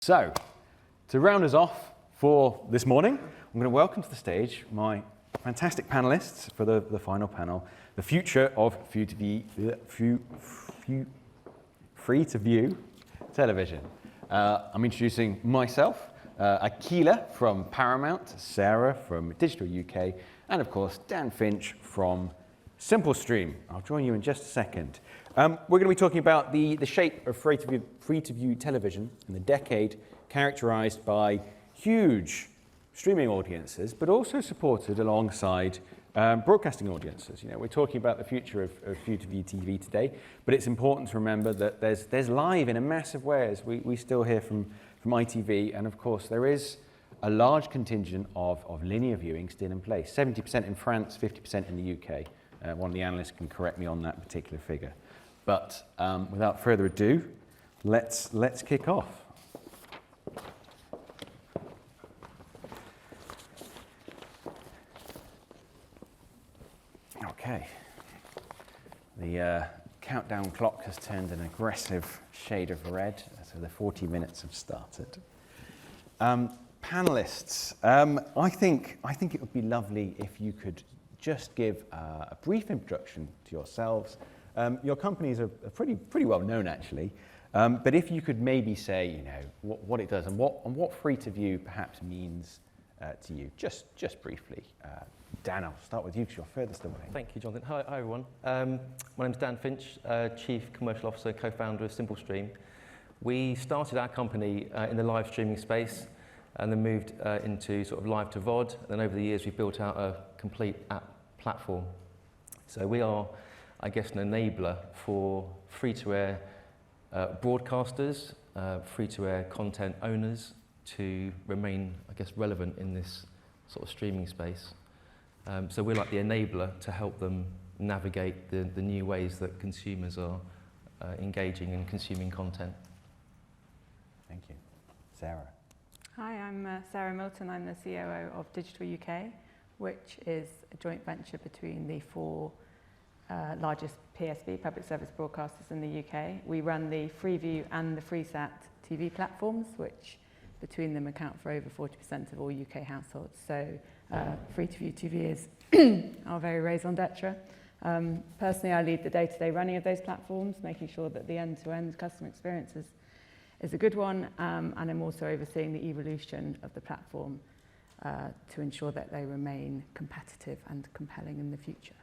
So, to round us off for this morning, I'm going to welcome to the stage my fantastic panelists for the final panel, the future of free-to-view television. I'm introducing myself, Akila from Paramount, Sarah from Digital UK, and of course Dan Finch from Simplestream. I'll join you in just a second. We're going to be talking about the shape of free-to-view television in the decade characterised by huge streaming audiences, but also supported alongside broadcasting audiences. You know, we're talking about the future of free-to-view TV today, but it's important to remember that there's live in a massive way, as we still hear from ITV, and of course there is a large contingent of linear viewing still in place. 70% in France, 50% in the UK. One of the analysts can correct me on that particular figure. But without further ado, let's kick off. Okay. The countdown clock has turned an aggressive shade of red, so the 40 minutes have started. Panelists, I think it would be lovely if you could just give a brief introduction to yourselves. Your companies are pretty well known, actually, but if you could maybe say, you know, what it does and what free-to-view perhaps means to you, just briefly. Dan, I'll start with you because you're furthest away. Thank you, Jonathan. Hi everyone. My name's Dan Finch, Chief Commercial Officer and co-founder of Simplestream. We started our company in the live streaming space and then moved into sort of live to VOD. Then over the years, we built out a complete app platform. So we are, I guess, an enabler for free-to-air broadcasters, free-to-air content owners to remain, I guess, relevant in this sort of streaming space. So we're like the enabler to help them navigate the new ways that consumers are engaging and consuming content. Thank you. Sarah. Hi, I'm Sarah Milton. I'm the COO of Digital UK, which is a joint venture between the four largest PSB, public service broadcasters in the UK. We run the Freeview and the FreeSat TV platforms, which between them account for over 40% of all UK households. So free-to-view TV is our very raison d'etre. Personally, I lead the day-to-day running of those platforms, making sure that the end-to-end customer experience is a good one, and I'm also overseeing the evolution of the platform to ensure that they remain competitive and compelling in the future.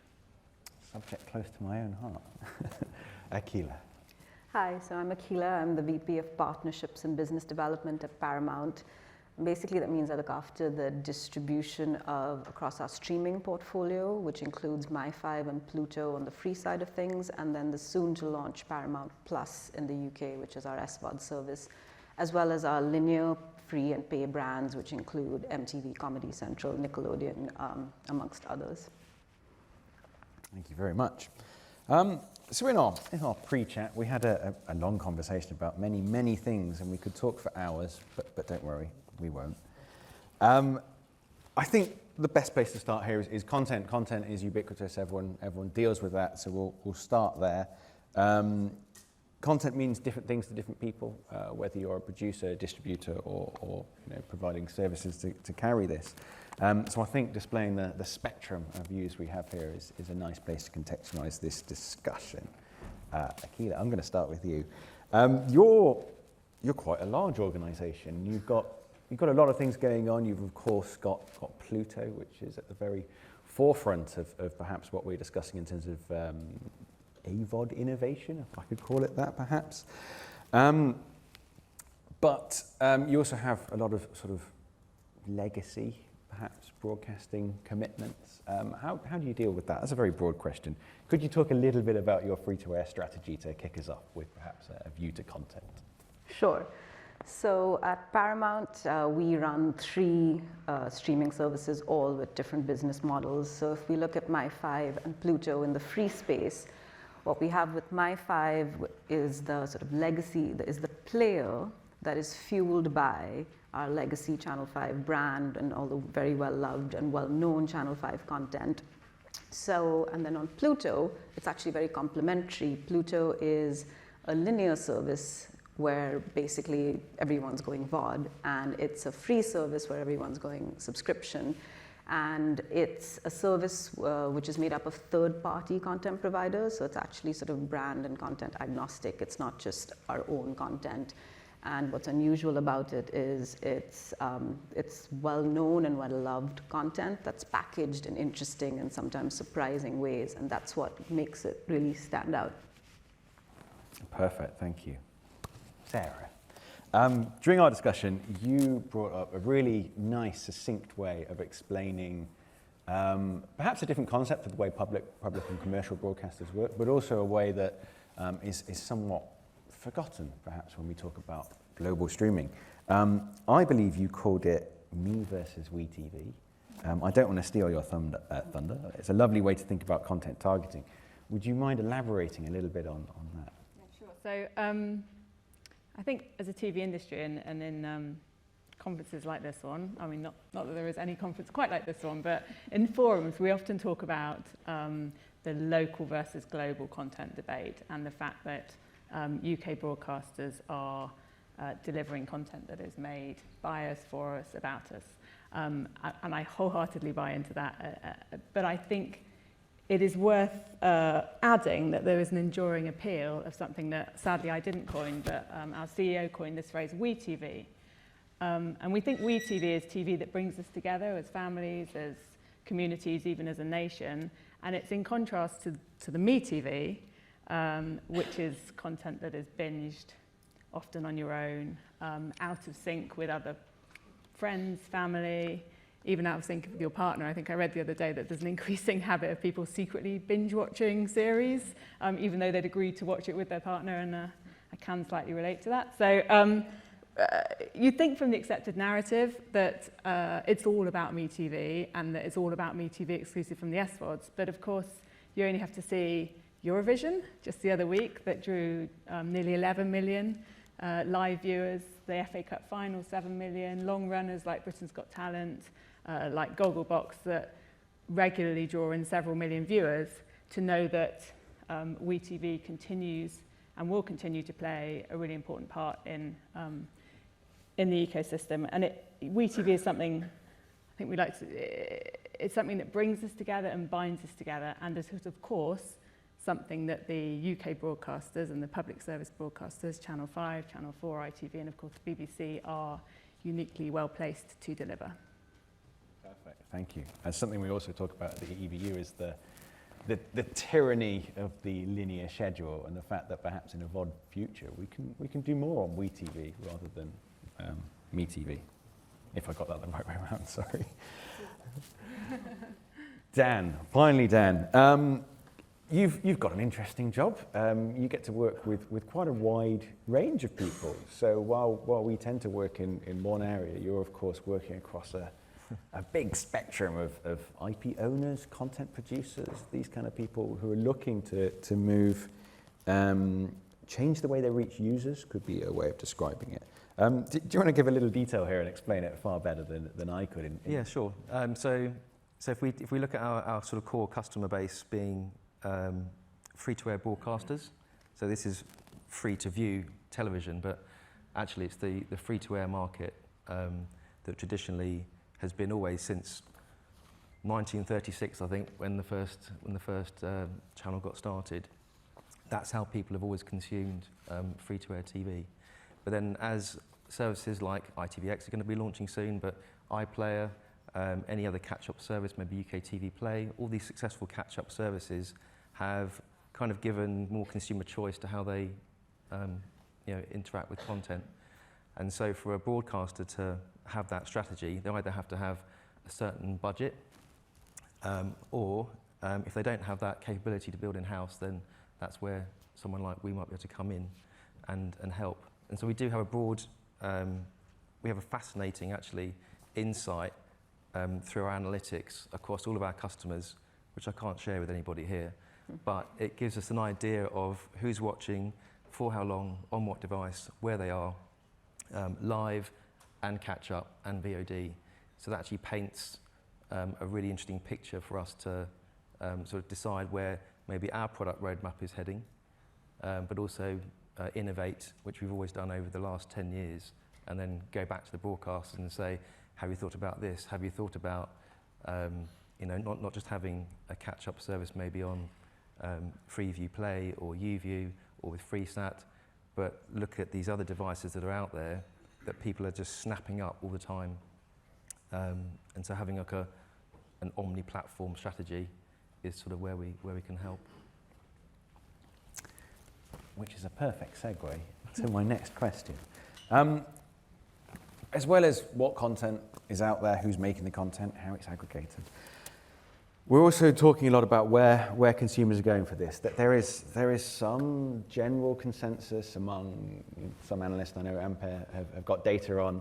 Subject close to my own heart. Akila. Hi, so I'm Akila. I'm the VP of Partnerships and Business Development at Paramount. Basically, that means I look after the distribution across our streaming portfolio, which includes My5 and Pluto on the free side of things, and then the soon-to-launch Paramount Plus in the UK, which is our SVOD service, as well as our linear, free and pay brands, which include MTV, Comedy Central, Nickelodeon, amongst others. Thank you very much. So in our pre-chat, we had a long conversation about many things, and we could talk for hours, but don't worry, we won't. I think the best place to start here is content. Content is ubiquitous. Everyone deals with that, so we'll start there. Content means different things to different people, whether you're a producer, distributor, or you know, providing services to carry this. So I think displaying the spectrum of views we have here is a nice place to contextualize this discussion. Akila, I'm going to start with you. You're quite a large organisation. You've got a lot of things going on. You've of course got Pluto, which is at the very forefront of perhaps what we're discussing in terms of AVOD innovation, if I could call it that, perhaps. But you also have a lot of sort of legacy, perhaps broadcasting commitments. How do you deal with that? That's a very broad question. Could you talk a little bit about your free-to-air strategy to kick us off with perhaps a view to content? Sure. So at Paramount, we run three streaming services, all with different business models. So if we look at My5 and Pluto in the free space, what we have with My5 is the sort of legacy, is the player that is fueled by our legacy Channel 5 brand and all the very well-loved and well-known Channel 5 content. So, and then on Pluto, it's actually very complementary. Pluto is a linear service where basically everyone's going VOD, and it's a free service where everyone's going subscription. And it's a service which is made up of third-party content providers, so it's actually sort of brand and content agnostic. It's not just our own content. And what's unusual about it is it's well-known and well-loved content that's packaged in interesting and sometimes surprising ways, and that's what makes it really stand out. Perfect, thank you. Sarah, during our discussion, you brought up a really nice, succinct way of explaining perhaps a different concept of the way public and commercial broadcasters work, but also a way that is somewhat forgotten, perhaps, when we talk about global streaming. I believe you called it me versus we TV. I don't want to steal your thunder. It's a lovely way to think about content targeting. Would you mind elaborating a little bit on that? Yeah, sure. So I think as a TV industry and in conferences like this one, I mean, not that there is any conference quite like this one, but in forums, we often talk about the local versus global content debate and the fact that UK broadcasters are delivering content that is made by us, for us, about us. And I wholeheartely buy into that. But I think it is worth adding that there is an enduring appeal of something that sadly I didn't coin, but our CEO coined this phrase, we TV. And we think we TV is TV that brings us together as families, as communities, even as a nation. And it's in contrast to the me TV, which is content that is binged, often on your own, out of sync with other friends, family, even out of sync with your partner. I think I read the other day that there's an increasing habit of people secretly binge watching series, even though they'd agreed to watch it with their partner, and I can slightly relate to that. So you think from the accepted narrative that it's all about me TV and that it's all about me TV exclusive from the SVODs, but of course you only have to see Eurovision just the other week that drew nearly 11 million live viewers, the FA Cup final 7 million, long runners like Britain's Got Talent, like Gogglebox that regularly draw in several million viewers, to know that we TV continues and will continue to play a really important part in the ecosystem. And we TV is something I think we like to, it's something that brings us together and binds us together, and is of course something that the UK broadcasters and the public service broadcasters, Channel 5, Channel 4, ITV, and of course the BBC are uniquely well placed to deliver. Perfect, thank you. And something we also talk about at the EBU is the tyranny of the linear schedule, and the fact that perhaps in a VOD future we can do more on we TV rather than me TV. If I got that the right way around, sorry. Dan, finally Dan. You've got an interesting job. You get to work with quite a wide range of people. So while we tend to work in one area, you're of course working across a big spectrum of IP owners, content producers, these kind of people who are looking to move, change the way they reach users, could be a way of describing it. Do you want to give a little detail here and explain it far better than I could? Yeah, sure. So if we look at our sort of core customer base being free-to-air broadcasters, so this is free-to-view television, but actually it's the free-to-air market that traditionally has been always since 1936, I think, when the first channel got started. That's how people have always consumed free-to-air TV. But then as services like ITVX are going to be launching soon, but iPlayer, any other catch-up service, maybe UK TV Play, all these successful catch-up services have kind of given more consumer choice to how they interact with content. And so for a broadcaster to have that strategy, they either have to have a certain budget, or if they don't have that capability to build in-house, then that's where someone like we might be able to come in and help. And so we do have a broad, we have a fascinating actually insight through our analytics across all of our customers, which I can't share with anybody here, but it gives us an idea of who's watching, for how long, on what device, where they are, live and catch up and VOD. So that actually paints a really interesting picture for us to sort of decide where maybe our product roadmap is heading, but also innovate, which we've always done over the last 10 years, and then go back to the broadcasters and say, have you thought about this? Have you thought about, not just having a catch-up service maybe on Freeview Play or UView or with FreeSat, but look at these other devices that are out there that people are just snapping up all the time. And so having like an omni-platform strategy is sort of where we can help. Which is a perfect segue to my next question. As well as what content is out there, who's making the content, how it's aggregated, we're also talking a lot about where consumers are going for this. That there is some general consensus among some analysts, I know Ampere have got data on,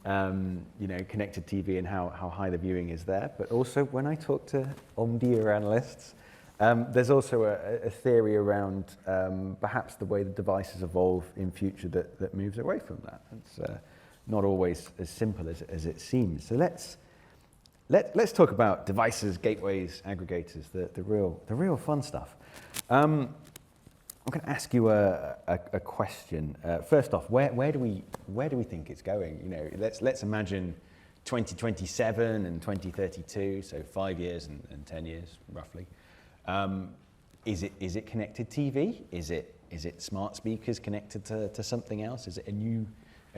connected TV and how high the viewing is there. But also when I talk to Omdia analysts, there's also a theory around perhaps the way the devices evolve in future that moves away from that. It's not always as simple as it seems. So let's talk about devices, gateways, aggregators, the real fun stuff. I'm going to ask you a question. First off, where do we think it's going? Let's imagine 2027 and 2032, so 5 years and 10 years roughly. Is it connected TV? Is it smart speakers connected to something else? Is it a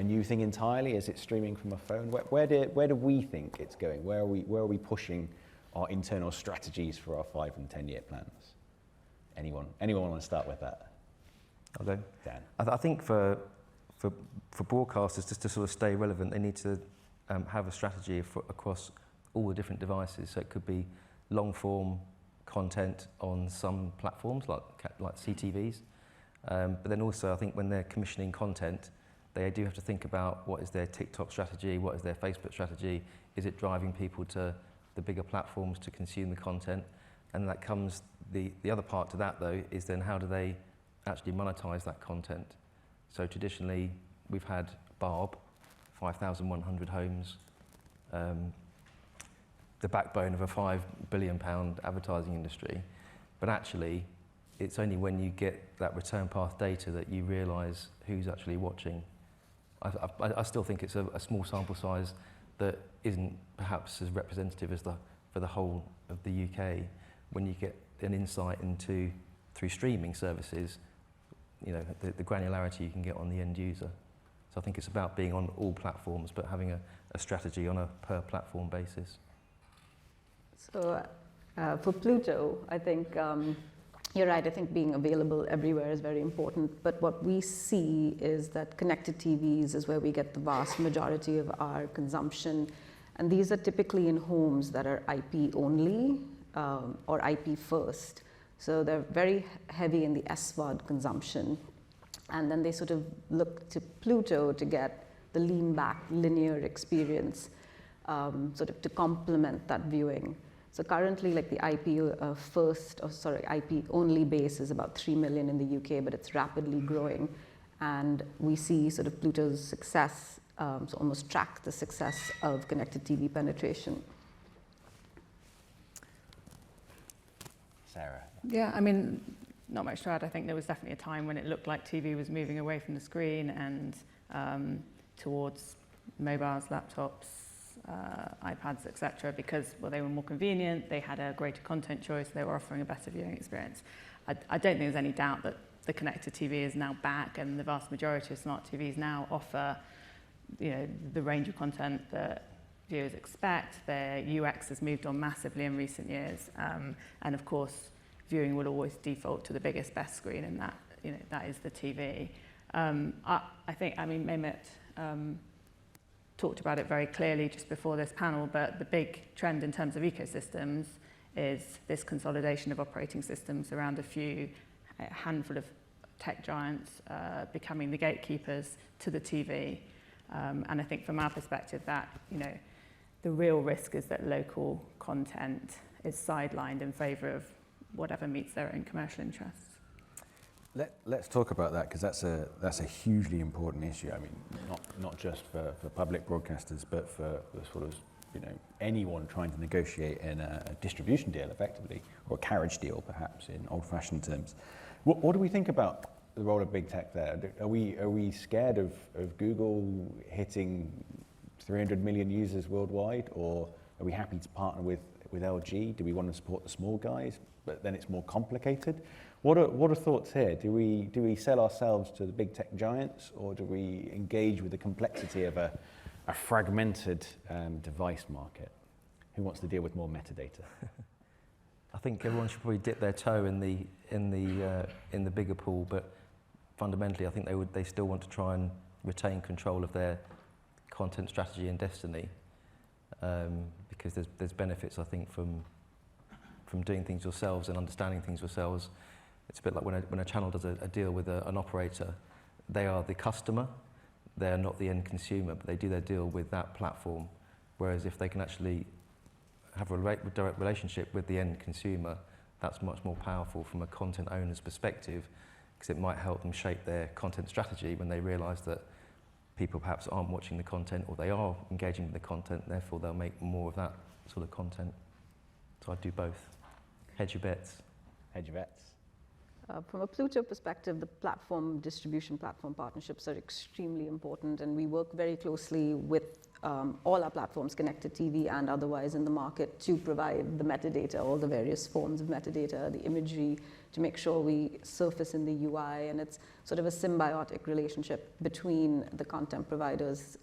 new thing entirely? Is it streaming from a phone? Where do we think it's going? Where are we pushing our internal strategies for our 5 and 10 year plans? Anyone want to start with that? I'll go. Dan. I think for broadcasters, just to sort of stay relevant, they need to have a strategy across all the different devices. So it could be long form content on some platforms like CTVs, but then also I think when they're commissioning content, they do have to think about what is their TikTok strategy, what is their Facebook strategy, is it driving people to the bigger platforms to consume the content, and that comes, the other part to that though is then how do they actually monetize that content. So traditionally we've had Barb, 5,100 homes, the backbone of a £5 billion advertising industry, but actually it's only when you get that return path data that you realise who's actually watching. I still think it's a small sample size that isn't perhaps as representative as for the whole of the UK. When you get an insight into, through streaming services, the granularity you can get on the end user. So I think it's about being on all platforms, but having a strategy on a per platform basis. So for Pluto, I think you're right. I think being available everywhere is very important. But what we see is that connected TVs is where we get the vast majority of our consumption. And these are typically in homes that are IP only or IP first. So they're very heavy in the SVOD consumption. And then they sort of look to Pluto to get the lean back linear experience sort of to complement that viewing. So currently, like the IP only base is about 3 million in the UK, but it's rapidly growing. And we see sort of Pluto's success, so almost track the success of connected TV penetration. Sarah. Yeah, I mean, not much to add. I think there was definitely a time when it looked like TV was moving away from the screen and towards mobiles, laptops, iPads, etc., because, well, they were more convenient, they had a greater content choice, they were offering a better viewing experience. I don't think there's any doubt that the connected TV is now back, and the vast majority of smart TVs now offer, the range of content that viewers expect. Their UX has moved on massively in recent years, and of course, viewing will always default to the biggest, best screen, and that is the TV. I think, Mehmet talked about it very clearly just before this panel, but the big trend in terms of ecosystems is this consolidation of operating systems around a handful of tech giants becoming the gatekeepers to the TV. And I think from our perspective that, the real risk is that local content is sidelined in favour of whatever meets their own commercial interests. Let's talk about that, because that's a hugely important issue. I mean, not just for public broadcasters, but for sort of anyone trying to negotiate in a distribution deal, effectively, or a carriage deal, perhaps in old-fashioned terms. What do we think about the role of big tech there? Are we scared of Google hitting 300 million users worldwide, or are we happy to partner with LG? Do we want to support the small guys, but then it's more complicated? What are thoughts here? Do we sell ourselves to the big tech giants, or do we engage with the complexity of a fragmented device market? Who wants to deal with more metadata? I think everyone should probably dip their toe in the bigger pool, but fundamentally, I think they still want to try and retain control of their content strategy and destiny, because there's benefits, I think, from doing things yourselves and understanding things yourselves. It's a bit like when a channel does a deal with an operator. They are the customer, they are not the end consumer, but they do their deal with that platform. Whereas if they can actually have a direct relationship with the end consumer, that's much more powerful from a content owner's perspective, because it might help them shape their content strategy when they realise that people perhaps aren't watching the content, or they are engaging with the content, therefore they'll make more of that sort of content. So I'd do both. Hedge your bets. Hedge your bets. From a Pluto perspective, the distribution platform partnerships are extremely important, and we work very closely with all our platforms, connected TV and otherwise in the market, to provide the metadata, all the various forms of metadata, the imagery, to make sure we surface in the UI, and it's sort of a symbiotic relationship between the content providers,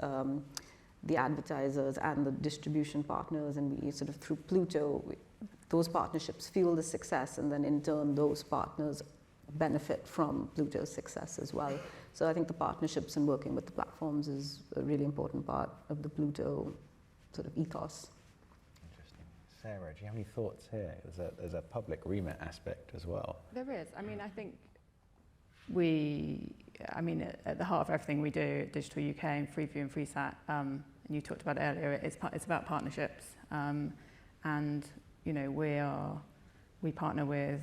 the advertisers, and the distribution partners, and we sort of, through Pluto, those partnerships fuel the success, and then in turn those partners benefit from Pluto's success as well. So I think the partnerships and working with the platforms is a really important part of the Pluto sort of ethos. Interesting. Sarah, do you have any thoughts here? There's a public remit aspect as well. There is. I mean, I think at the heart of everything we do at Digital UK and Freeview and FreeSat, and you talked about it earlier, it's about partnerships. And you know, we partner with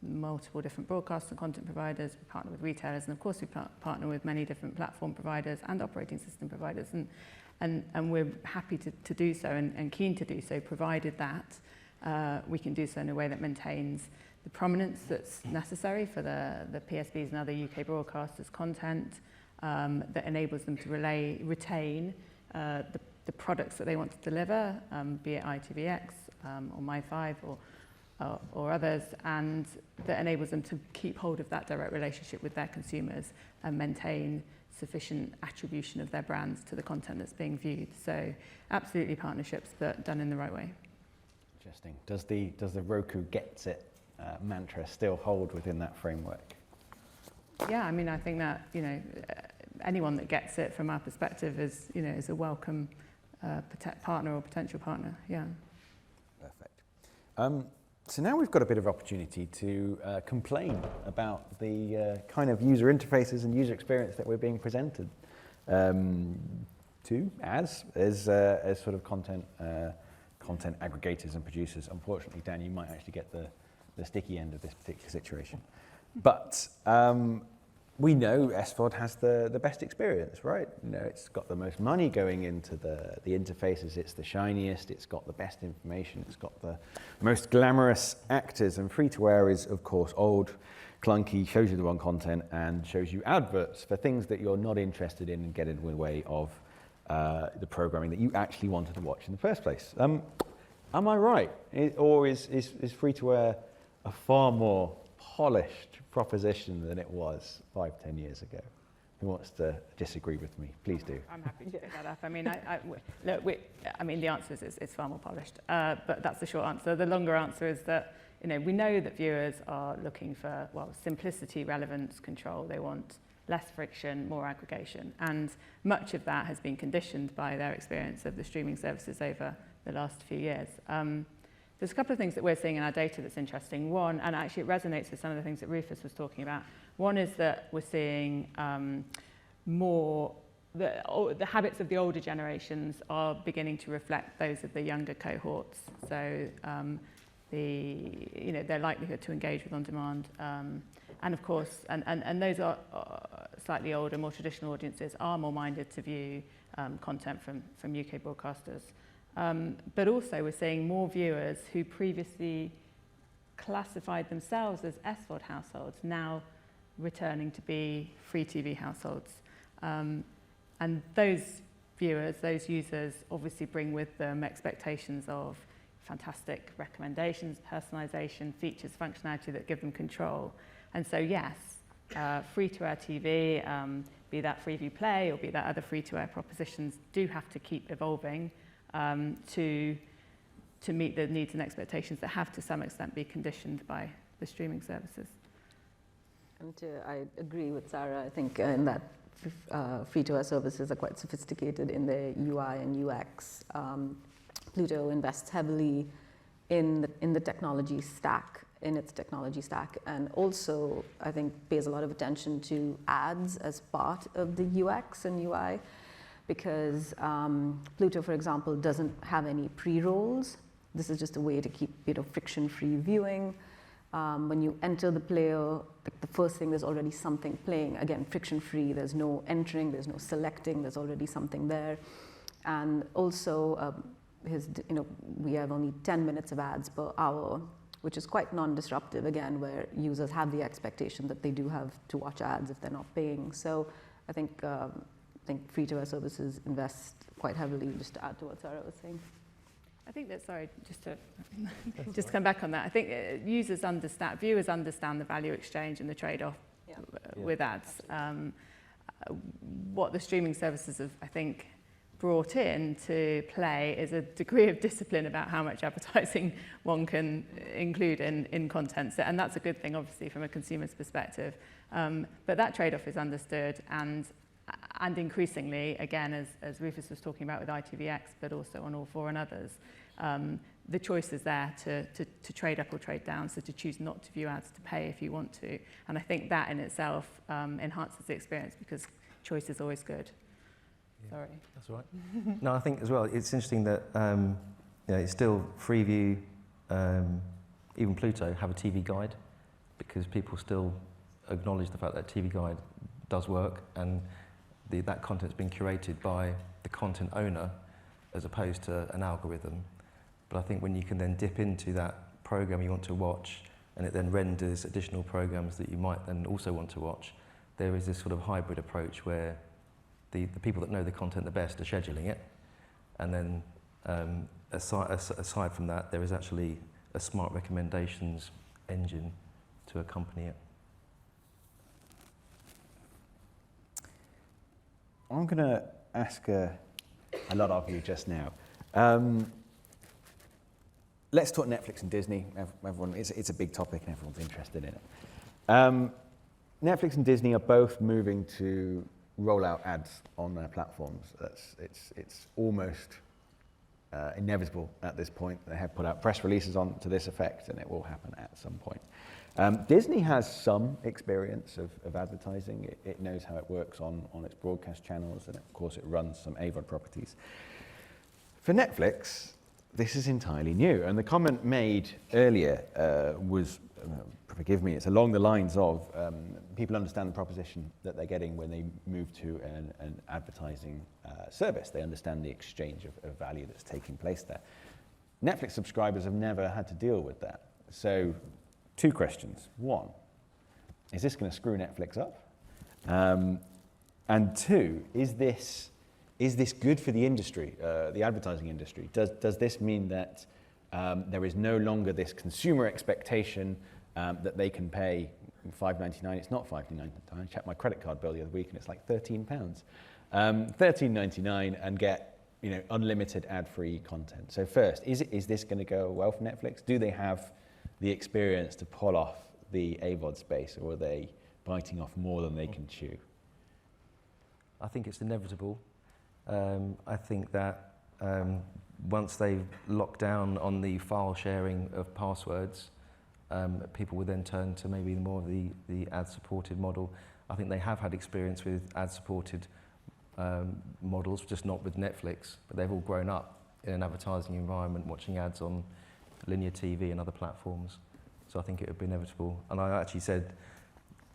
multiple different broadcast and content providers, we partner with retailers, and of course we partner with many different platform providers and operating system providers, and we're happy to do so and keen to do so, provided that we can do so in a way that maintains the prominence that's necessary for the PSBs and other UK broadcasters' content, that enables them to retain the products that they want to deliver, be it ITVX or My5 or others, and that enables them to keep hold of that direct relationship with their consumers and maintain sufficient attribution of their brands to the content that's being viewed. So absolutely partnerships, but done in the right way. Interesting. Does the Roku gets it mantra still hold within that framework? Yeah, I mean, I think that, you know, anyone that gets it from our perspective is a welcome partner or potential partner. Yeah. Perfect. So now we've got a bit of opportunity to complain about the kind of user interfaces and user experience that we're being presented to as sort of content aggregators and producers. Unfortunately, Dan, you might actually get the sticky end of this particular situation. But we know SVOD has the best experience, right? You know, it's got the most money going into the interfaces, it's the shiniest, it's got the best information, it's got the most glamorous actors, and free-to-air is, of course, old, clunky, shows you the wrong content, and shows you adverts for things that you're not interested in and get in the way of the programming that you actually wanted to watch in the first place. Am I right? Or is free-to-air a far more polished proposition than it was 5-10 years ago? Who wants to disagree with me? Please do. I'm happy to pick that up. I mean, the answer is it's far more polished, but that's the short answer. The longer answer is that, you know, we know that viewers are looking for, well, simplicity, relevance, control. They want less friction, more aggregation, and much of that has been conditioned by their experience of the streaming services over the last few years. There's a couple of things that we're seeing in our data that's interesting. One, and actually it resonates with some of the things that Rufus was talking about. One is that we're seeing more, the habits of the older generations are beginning to reflect those of the younger cohorts. So their likelihood to engage with on-demand, and of course, and those are slightly older, more traditional audiences are more minded to view content from UK broadcasters. But also we're seeing more viewers who previously classified themselves as SVOD households now returning to be free TV households. And those viewers, those users obviously bring with them expectations of fantastic recommendations, personalization, features, functionality that give them control. And so yes, free-to-air TV, be that Freeview Play or be that other free-to-air propositions, do have to keep evolving to meet the needs and expectations that have to some extent be conditioned by the streaming services. And I agree with Sarah. I think in that free-to-air services are quite sophisticated in their UI and UX. Pluto invests heavily in the technology stack, and also I think pays a lot of attention to ads as part of the UX and UI, because Pluto, for example, doesn't have any pre-rolls. This is just a way to keep friction-free viewing. When you enter the player, the first thing, there's already something playing. Again, friction-free, there's no entering, there's no selecting, there's already something there. And also, we have only 10 minutes of ads per hour, which is quite non-disruptive, again, where users have the expectation that they do have to watch ads if they're not paying. So I think free-to-air services invest quite heavily, just to add to what Sarah was saying. I think that, sorry, just to come back on that, I think viewers understand the value exchange and the trade-off with ads. What the streaming services have, I think, brought in to play is a degree of discipline about how much advertising one can include in content. And that's a good thing, obviously, from a consumer's perspective. But that trade-off is understood, and increasingly, again, as Rufus was talking about with ITVX, but also on All 4 and others, the choice is there to trade up or trade down, so to choose not to view ads, to pay if you want to. And I think that in itself enhances the experience, because choice is always good. Yeah. Sorry. That's all right. No, I think as well, it's interesting that it's still Freeview, even Pluto have a TV guide, because people still acknowledge the fact that TV guide does work, and that content's been curated by the content owner as opposed to an algorithm. But I think when you can then dip into that program you want to watch, and it then renders additional programs that you might then also want to watch, there is this sort of hybrid approach where the people that know the content the best are scheduling it, and then aside from that, there is actually a smart recommendations engine to accompany it. I'm going to ask a lot of you just now. Let's talk Netflix and Disney. Everyone, it's a big topic and everyone's interested in it. Netflix and Disney are both moving to roll out ads on their platforms. It's almost inevitable at this point. They have put out press releases on to this effect, and it will happen at some point. Disney has some experience of advertising. It knows how it works on its broadcast channels, and of course it runs some AVOD properties. For Netflix, this is entirely new, and the comment made earlier was, forgive me, it's along the lines of people understand the proposition that they're getting when they move to an advertising service. They understand the exchange of value that's taking place there. Netflix subscribers have never had to deal with that. So, 2 questions. 1, is this going to screw Netflix up? And 2, is this good for the industry, the advertising industry? Does this mean that there is no longer this consumer expectation that they can pay $5.99? It's not $5.99. I checked my credit card bill the other week, and it's like £13. $13.99 and get unlimited ad-free content. So first, is this going to go well for Netflix? Do they have the experience to pull off the AVOD space, or are they biting off more than they can chew? I think it's inevitable. I think that once they've locked down on the file sharing of passwords, people will then turn to maybe more of the ad-supported model. I think they have had experience with ad-supported models, just not with Netflix, but they've all grown up in an advertising environment, watching ads on linear TV and other platforms. So I think it would be inevitable. And I actually said,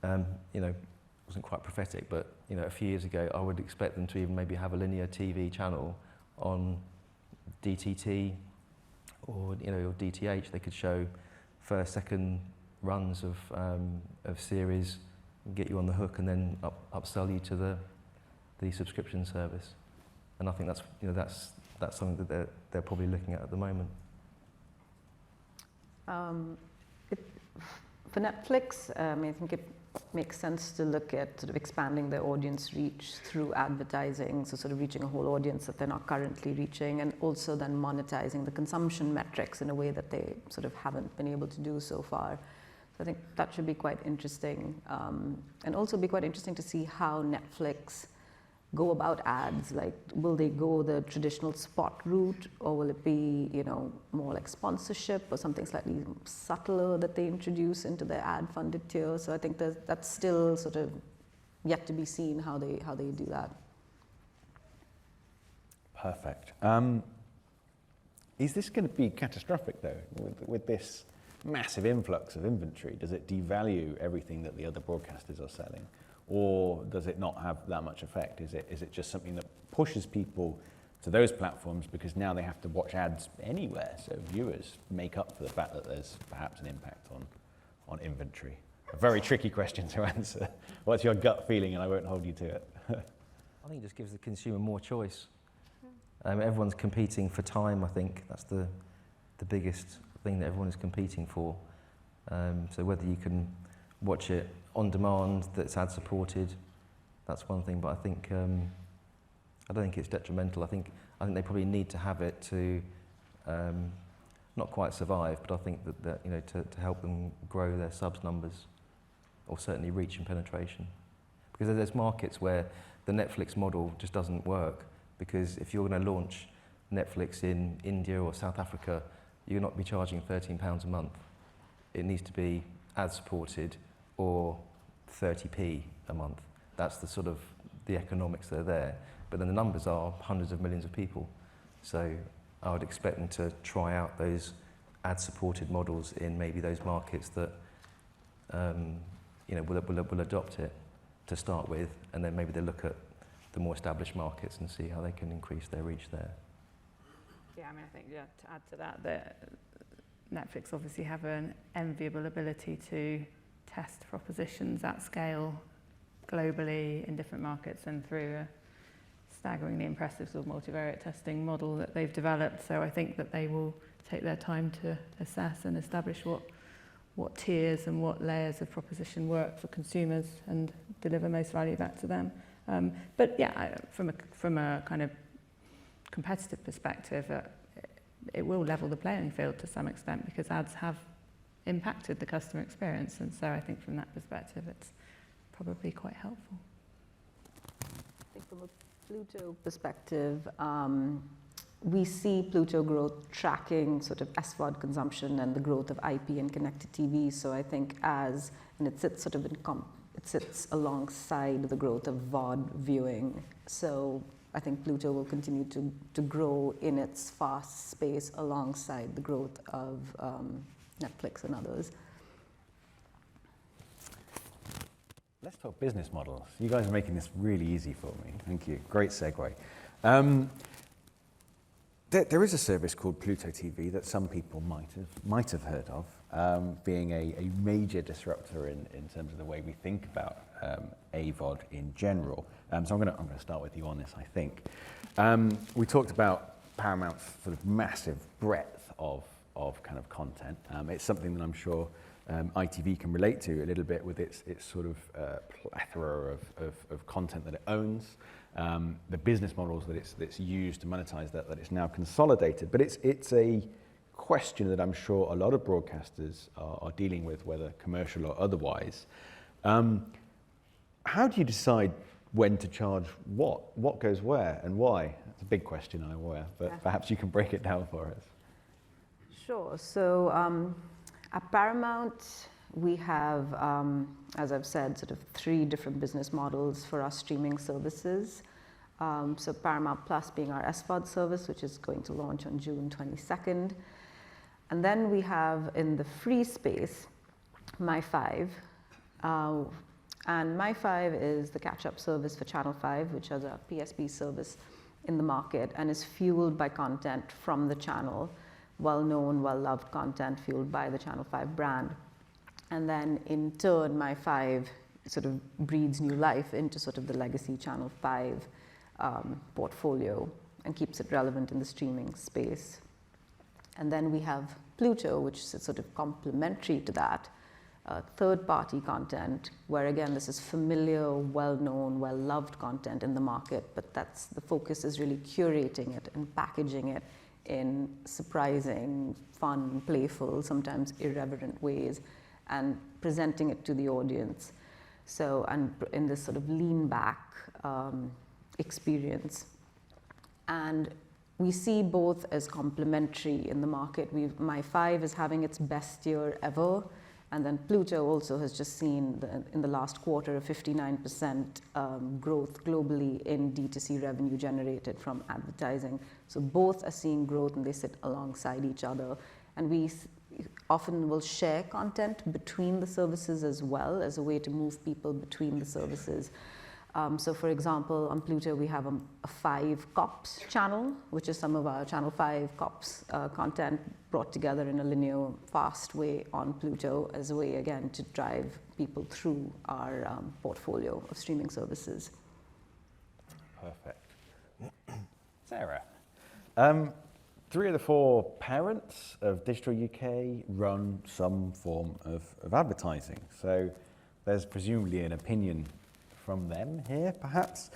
wasn't quite prophetic, but a few years ago, I would expect them to even maybe have a linear TV channel on DTT or or DTH. They could show first, second runs of series, get you on the hook and then upsell you to the subscription service. And I think that's, you know, that's something that they're probably looking at the moment. For Netflix, I think it makes sense to look at sort of expanding their audience reach through advertising, so sort of reaching a whole audience that they're not currently reaching, and also then monetizing the consumption metrics in a way that they sort of haven't been able to do so far. So I think that should be quite interesting, and also be quite interesting to see how Netflix go about ads. Like, will they go the traditional spot route, or will it be, you know, more like sponsorship or something slightly subtler that they introduce into their ad-funded tier? So I think that's still sort of yet to be seen how they do that. Perfect. Is this going to be catastrophic though, with this massive influx of inventory? Does it devalue everything that the other broadcasters are selling? Or does it not have that much effect? Is it just something that pushes people to those platforms because now they have to watch ads anywhere, so viewers make up for the fact that there's perhaps an impact on inventory? A very tricky question to answer. What's your gut feeling? And I won't hold you to it. I think it just gives the consumer more choice. Everyone's competing for time, I think. That's the biggest thing that everyone is competing for. So whether you can watch it on demand that's ad supported, that's one thing, but I think I don't think it's detrimental. I think they probably need to have it to not quite survive, but I think that you know, to help them grow their subs numbers, or certainly reach and penetration. Because there's markets where the Netflix model just doesn't work, because if you're going to launch Netflix in India or South Africa, you'll not be charging £13 a month. It needs to be ad supported or 30p a month. That's the sort of the economics that are there. But then the numbers are hundreds of millions of people. So I would expect them to try out those ad-supported models in maybe those markets that you know, will adopt it to start with, and then maybe they look at the more established markets and see how they can increase their reach there. Yeah, I mean, I think, to add to that Netflix obviously have an enviable ability to test propositions at scale globally in different markets and through a staggeringly impressive sort of multivariate testing model that they've developed. So I think that they will take their time to assess and establish what tiers and what layers of proposition work for consumers and deliver most value back to them. But yeah, from a kind of competitive perspective, it will level the playing field to some extent, because ads have impacted the customer experience, and so I think from that perspective it's probably quite helpful. I think from a Pluto perspective, we see Pluto growth tracking sort of SVOD consumption and the growth of IP and connected TV. So I think and it sits sort of it sits alongside the growth of VOD viewing. So I think Pluto will continue to grow in its fast space alongside the growth of Netflix and others. Let's talk business models. You guys are making this really easy for me. Thank you. Great segue. There is a service called Pluto TV that some people might have heard of, being a major disruptor in terms of the way we think about AVOD in general. So I'm going to start with you on this, I think. We talked about Paramount's sort of massive breadth of kind of content. It's something that I'm sure ITV can relate to a little bit with its sort of plethora of content that it owns, the business models that it's used to monetize that it's now consolidated. But it's a question that I'm sure a lot of broadcasters are dealing with, whether commercial or otherwise. How do you decide when to charge what goes where, and why? It's a big question, I'm aware, but perhaps you can break it down for us. Sure. So at Paramount, we have, as I've said, sort of 3 different business models for our streaming services. So Paramount Plus being our SVOD service, which is going to launch on June 22nd. And then we have in the free space, My5. And My5 is the catch-up service for Channel 5, which is a PSB service in the market and is fueled by content from the channel, well-known, well-loved content fueled by the Channel 5 brand. And then in turn, My5 sort of breathes new life into sort of the legacy Channel 5 portfolio and keeps it relevant in the streaming space. And then we have Pluto, which is sort of complementary to that, third-party content, where again, this is familiar, well-known, well-loved content in the market, but that's the focus is really curating it and packaging it in surprising, fun, playful, sometimes irreverent ways, and presenting it to the audience. So, and in this sort of lean back experience. And we see both as complementary in the market. My 5 is having its best year ever. And then Pluto also has just seen, in the last quarter, a 59% growth globally in D2C revenue generated from advertising. So both are seeing growth and they sit alongside each other. And we often will share content between the services as well as a way to move people between the services. So for example, on Pluto, we have a 5 Cops channel, which is some of our Channel 5 Cops content brought together in a linear, fast way on Pluto as a way, again, to drive people through our portfolio of streaming services. Perfect. Sarah, 3 of the 4 parents of Digital UK run some form of advertising. So there's presumably an opinion from them here, perhaps.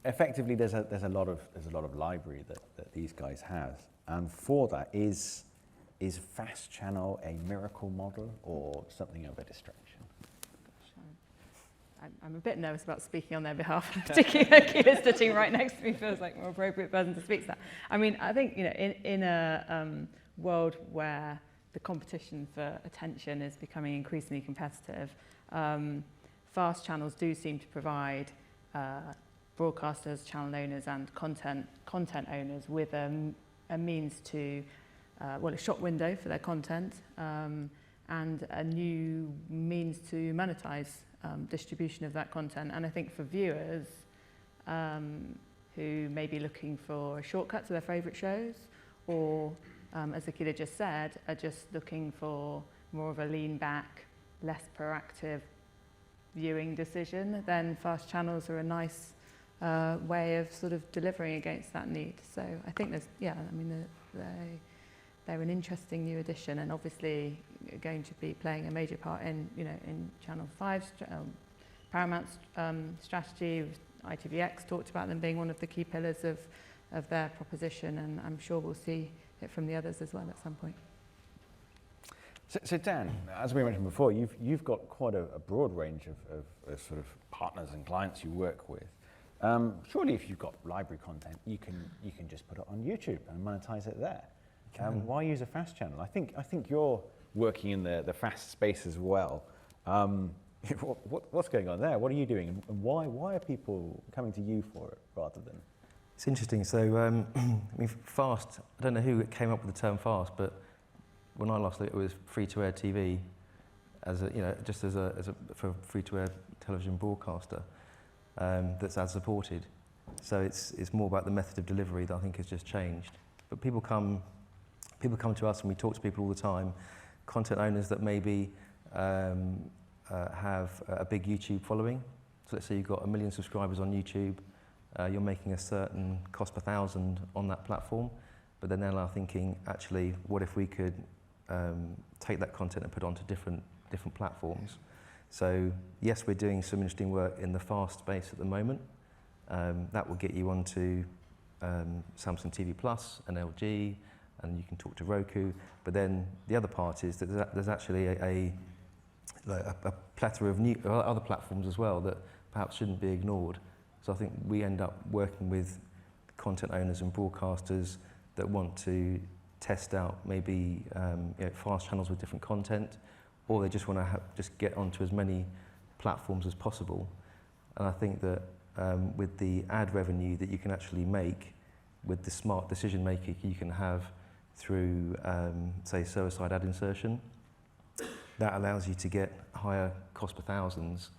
Effectively, there's a lot of library that these guys have, and for that, is fast channel a miracle model or something of a distraction? I'm a bit nervous about speaking on their behalf, particularly Keela's sitting right next to me, feels like a more appropriate person to speak to that. I mean, I think, you know, in a world where the competition for attention is becoming increasingly competitive, fast channels do seem to provide broadcasters, channel owners and content owners with a means to, well, a shop window for their content and a new means to monetize distribution of that content. And I think for viewers who may be looking for a shortcut to their favourite shows or, as Akila just said, are just looking for more of a lean back, less proactive viewing decision, then fast channels are a nice way of sort of delivering against that need. So I think there's, yeah, I mean, they're an interesting new addition and obviously going to be playing a major part in, you know, in Channel 5's Paramount's strategy. ITVX talked about them being one of the key pillars of their proposition, and I'm sure we'll see it from the others as well at some point. So Dan, as we mentioned before, you've got quite a broad range of sort of partners and clients you work with. Surely, if you've got library content, you can just put it on YouTube and monetize it there. Why use a fast channel? I think you're working in the fast space as well. What's going on there? What are you doing, and why are people coming to you for it rather than? It's interesting. So, I mean, fast. I don't know who came up with the term fast, but when I last looked, it was free-to-air TV, as a, you know, just as a for free-to-air television broadcaster that's ad supported. So it's more about the method of delivery that I think has just changed. But people come to us and we talk to people all the time, content owners that maybe have a big YouTube following. So let's say you've got 1 million subscribers on YouTube, you're making a certain cost per thousand on that platform, but then they're now thinking, actually, what if we could take that content and put it onto different platforms? So yes, we're doing some interesting work in the fast space at the moment. That will get you onto Samsung TV Plus and LG, and you can talk to Roku. But then the other part is that there's actually a plethora of new other platforms as well that perhaps shouldn't be ignored. So I think we end up working with content owners and broadcasters that want to test out maybe you know, fast channels with different content, or they just want to just get onto as many platforms as possible. And I think that with the ad revenue that you can actually make, with the smart decision making you can have through, say, server-side ad insertion, that allows you to get higher cost per thousands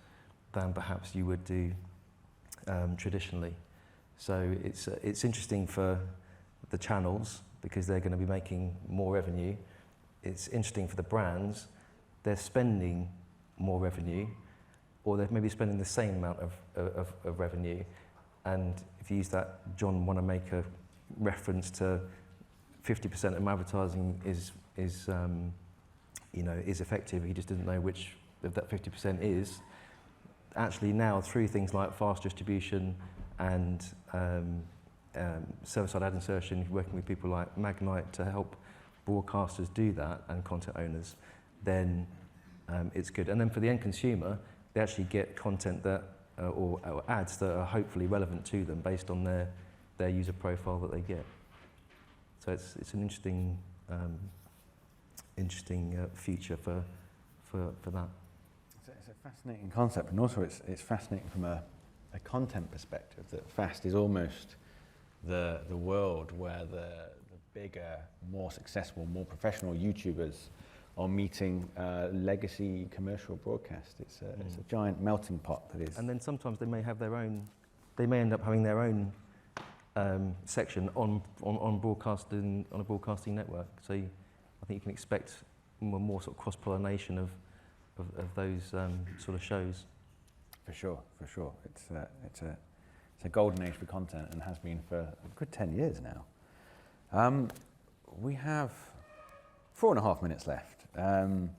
than perhaps you would do traditionally. So it's interesting for the channels because they're going to be making more revenue. It's interesting for the brands. They're spending more revenue, or they're maybe spending the same amount of revenue. And if you use that, John want to make a reference to 50% of my advertising is effective. He just didn't know which of that 50% is. Actually now, through things like fast distribution and server-side ad insertion, working with people like Magnite to help broadcasters do that and content owners, then it's good. And then for the end consumer, they actually get content that or ads that are hopefully relevant to them based on their user profile that they get. So it's an interesting future for that. It's a fascinating concept, and also it's fascinating from a content perspective, that fast is almost the world where the bigger, more successful, more professional YouTubers are meeting legacy commercial broadcast. It's a giant melting pot that is. And then sometimes they may have their own. They may end up having their own section on broadcasting on a broadcasting network. So I think you can expect more sort of cross-pollination of those sort of shows. For sure. It's a golden age for content, and has been for a good 10 years now. We have 4.5 minutes left. I'm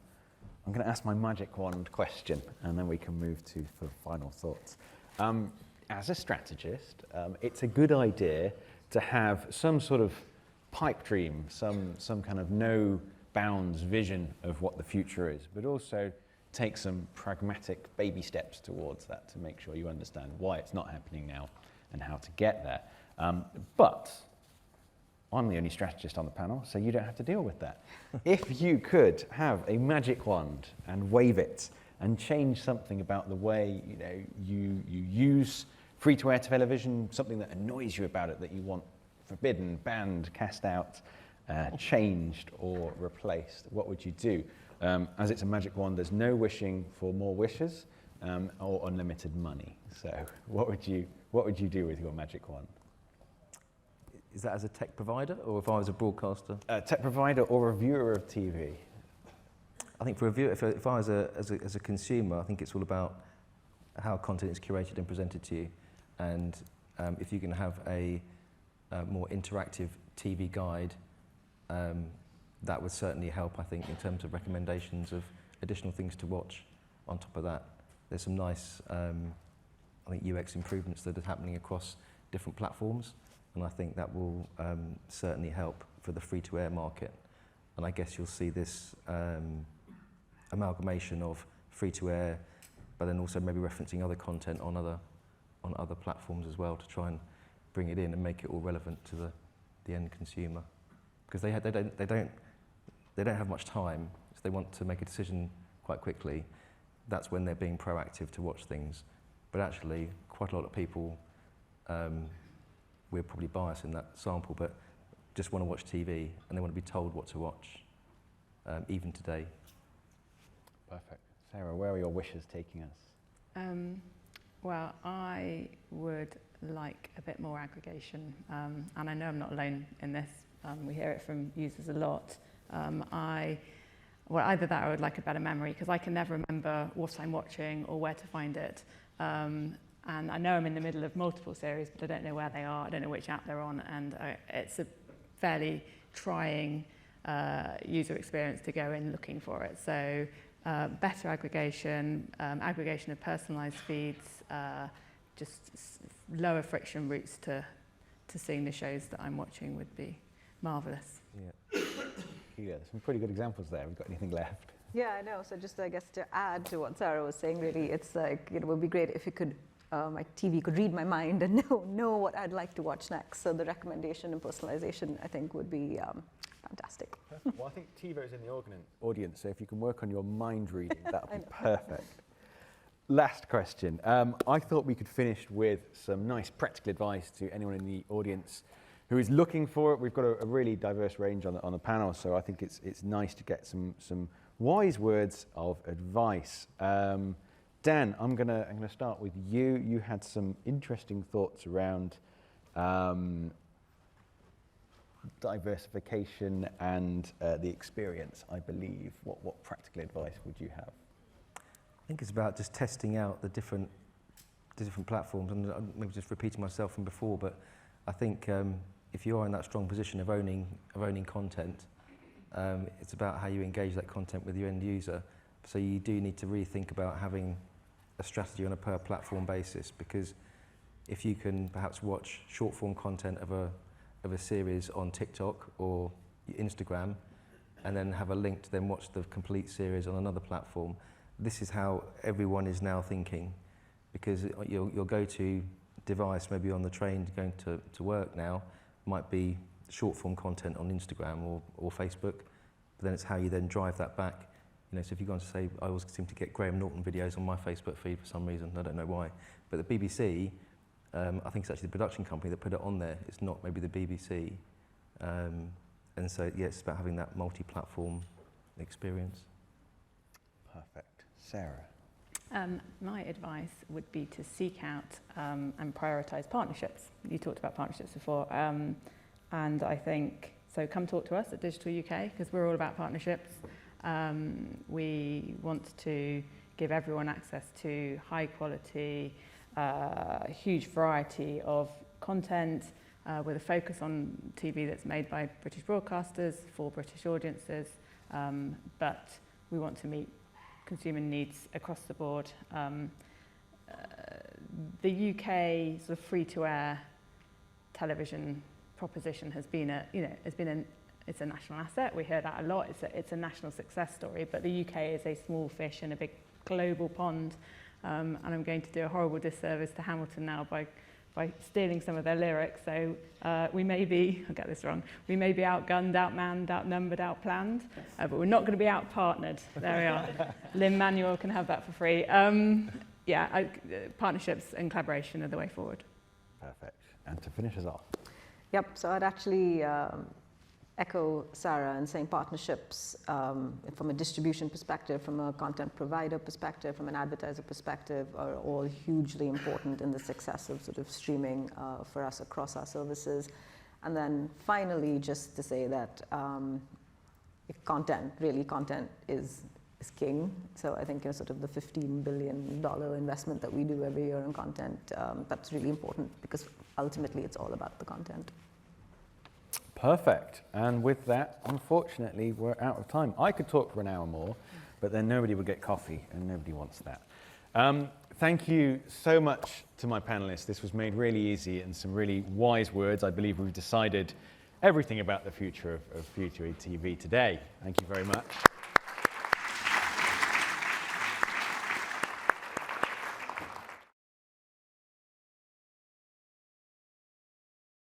going to ask my magic wand question, and then we can move to for final thoughts. As a strategist, it's a good idea to have some sort of pipe dream, some kind of no bounds vision of what the future is, but also take some pragmatic baby steps towards that to make sure you understand why it's not happening now and how to get there. But I'm the only strategist on the panel, so you don't have to deal with that. If you could have a magic wand and wave it and change something about the way you use free-to-air television, something that annoys you about it, that you want forbidden, banned, cast out, changed or replaced, what would you do? As it's a magic wand, there's no wishing for more wishes or unlimited money. So what would you do with your magic wand? Is that as a tech provider, or if I was a broadcaster? A tech provider or a viewer of TV? I think for a viewer, if I was as a consumer, I think it's all about how content is curated and presented to you. And if you can have a more interactive TV guide, that would certainly help, I think, in terms of recommendations of additional things to watch. On top of that, there's some nice, I think, UX improvements that are happening across different platforms, and I think that will certainly help for the free-to-air market. And I guess you'll see this amalgamation of free-to-air, but then also maybe referencing other content on other platforms as well, to try and bring it in and make it all relevant to the end consumer, because they don't have much time, so they want to make a decision quite quickly. That's when they're being proactive to watch things. But actually, quite a lot of people, we're probably biased in that sample, but just want to watch TV and they want to be told what to watch, even today. Perfect. Sarah, where are your wishes taking us? Well, I would like a bit more aggregation, and I know I'm not alone in this. We hear it from users a lot. Either that or I would like a better memory, because I can never remember what I'm watching or where to find it. And I know I'm in the middle of multiple series, but I don't know where they are. I don't know which app they're on, and it's a fairly trying user experience to go in looking for it. So better aggregation, aggregation of personalised feeds, just lower friction routes to seeing the shows that I'm watching would be marvellous. Yeah, there's some pretty good examples there. Have we got anything left? Yeah, I know. So just, I guess, to add to what Sarah was saying, really, it's like, it would be great if it could, my TV could read my mind and know what I'd like to watch next. So the recommendation and personalization, I think, would be fantastic. Perfect. Well, I think TiVo's in the audience, so if you can work on your mind reading, that would be perfect. Last question. I thought we could finish with some nice practical advice to anyone in the audience who is looking for it. We've got a really diverse range on the panel, so I think it's nice to get some wise words of advice. Dan, I'm gonna start with you. You had some interesting thoughts around diversification and the experience, I believe. What practical advice would you have? I think it's about just testing out the different platforms, and maybe just repeating myself from before, but I think if you are in that strong position of owning content, it's about how you engage that content with your end user. So you do need to really think about having a strategy on a per platform basis, because if you can perhaps watch short form content of a series on TikTok or Instagram, and then have a link to then watch the complete series on another platform, this is how everyone is now thinking, because your go-to device, maybe on the train going to work now, might be short form content on Instagram or Facebook, but then it's how you then drive that back. You know, so if you go on to say, I always seem to get Graham Norton videos on my Facebook feed for some reason, I don't know why, but the BBC, I think it's actually the production company that put it on there, it's not maybe the BBC. And so, yeah, it's about having that multi-platform experience. Perfect. Sarah? My advice would be to seek out and prioritise partnerships. You talked about partnerships before, and I think, so come talk to us at Digital UK, because we're all about partnerships. We want to give everyone access to high quality, huge variety of content, with a focus on TV that's made by British broadcasters for British audiences, but we want to meet consumer needs across the board. The UK sort of free-to-air television proposition has been it's a national asset. We hear that a lot. It's a national success story, but the UK is a small fish in a big global pond, and I'm going to do a horrible disservice to Hamilton now by stealing some of their lyrics. So we may be, I'll get this wrong, we may be outgunned, outmanned, outnumbered, outplanned, but we're not going to be outpartnered. There we are. Lin-Manuel can have that for free. Partnerships and collaboration are the way forward. Perfect. And to finish us off? Yep, so I'd actually echo Sarah in saying partnerships from a distribution perspective, from a content provider perspective, from an advertiser perspective, are all hugely important in the success of sort of streaming for us across our services. And then finally, just to say that if content is king. So I think sort of the $15 billion investment that we do every year in content, that's really important, because ultimately it's all about the content. Perfect. And with that, unfortunately, we're out of time. I could talk for an hour more, but then nobody would get coffee, and nobody wants that. Thank you so much to my panelists. This was made really easy, and some really wise words. I believe we've decided everything about the future of future TV today. Thank you very much.